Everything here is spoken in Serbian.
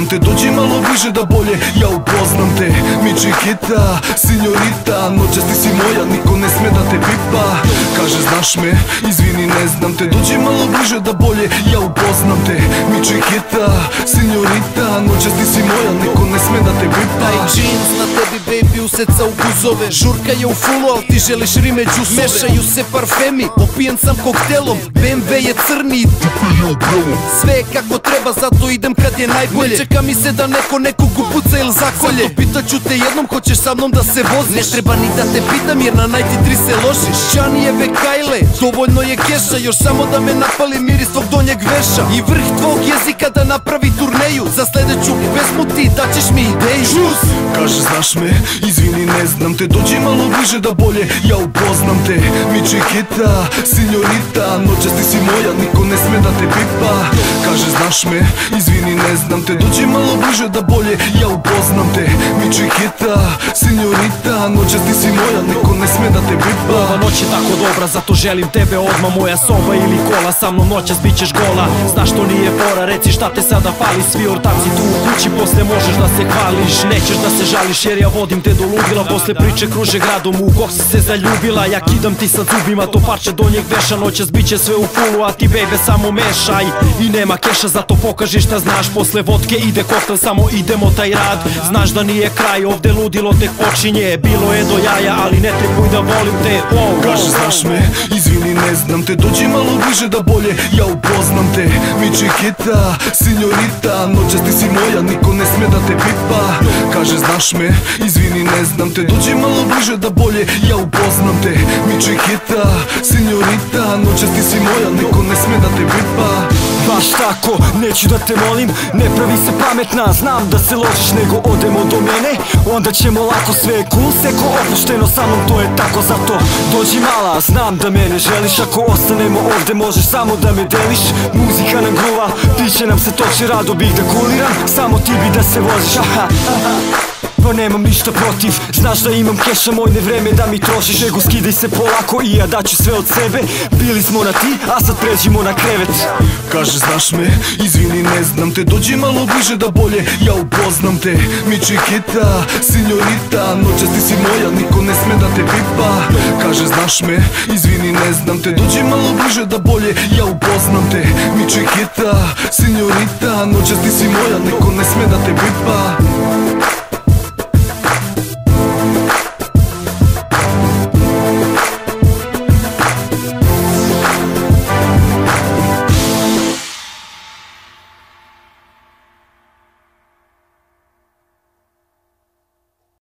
znam te, dođi malo bliže da bolje ja upoznam te. Mi Chiquita, signorita, noćas ti si moja, niko ne sme da te pipa. Kaže znaš me, izvini ne znam te, dođi malo bliže da bolje ja upoznam te. Mi Chiquita, signorita, noćas ti si moja, niko ne sme da te pipa. Taj džins na tebi baby useca u guzove, žurka je u fullu al ti želiš rime džusove. Mešaju se parfemi, opijen sam koktelom, BMW je crni, sve je kako treba, zato idem kad je najbolje. Ne čeka mi se da neko nekog upuca ili zakolje. Zato pitaću te jednom, hoćeš sa mnom da se voziš? Ne treba ni da te pitam jer na Nighty 3 se ložiš. Čanijeve kajle, dovoljno je keša, još samo da me napali miris tvog donjeg veša. I vrh tvog jezika da napravi turneju, za sledeću pesmu ti daćeš mi ideju. Žus! Kaže znaš me, izvini ne znam te, dođi malo bliže da bolje ja upoznam te. Mi Chiquita, signorita, noćas ti si moja, niko ne sme da te pipa. Kaže znaš me, izvini ne znam te, dođi malo bliže da bolje ja upoznam te. Mi Chiquita, signorita, noćas ti si moja, niko ne sme da te pipa. Ova noć je tako dobra, zato želim tebe odmah. Moja soba ili kola, sa mnom noćas bit ćeš gola. Znaš što nije fora, reci šta te sada fali. Svi ortaci tu u kući, posle možeš da se hvališ. Nećeš da se žališ jer ja vodim te do ludila. Posle priče kruže gradom, u kog si se zaljubila. Ja kidam ti sa zubima, to parče donjeg veša. Noćas bit će sve u fullu, a ti bebe samo mešaj. I nema keša, zato pokaži šta znaš. Posle vodke ide koktel, samo idemo taj rad. Znaš da nije kraj, ovde ludilo tek počinje. Bilo je do jaja, ali ne trebuj da volim te. Kaže znaš me, izvini ne znam te, dođi malo bliže da bolje ja upoznam te. Mi Chiquita, signorita, noćas ti si moja, niko ne sme da te pipa. Kaže znaš me, izvini ne znam te, dođi malo bliže da bolje ja upoznam te. Mi Chiquita, signorita, noćas ti si moja, niko ne sme da te pipa. Baš tako, neću da te molim, ne pravi se pametna. Znam da se ložiš, nego odemo do mene, onda ćemo lako, sve je cool, seko opušteno sa mnom, to je tako. Zato dođi mala, znam da mene želiš. Ako ostanemo ovde možeš samo da me deliš. Muzika nam gruva, piće nam se toči, rado bih da kuliram, samo ti bi da se voziš. Pa nemam ništa protiv, znaš da imam keša, moj ne vreme da mi trošiš. Nego skidaj se polako i ja daću sve od sebe. Bili smo na ti, a sad pređimo na krevet. Kaže znaš me, izvini ne znam te, dođi malo bliže da bolje ja upoznam te. Mi Chiquita, signorita, noćas ti si moja, niko ne sme da te pipa. Kaže znaš me, izvini ne znam te, dođi malo bliže da bolje ja upoznam te. Mi Chiquita, signorita, noćas ti si moja, niko ne sme da te pipa.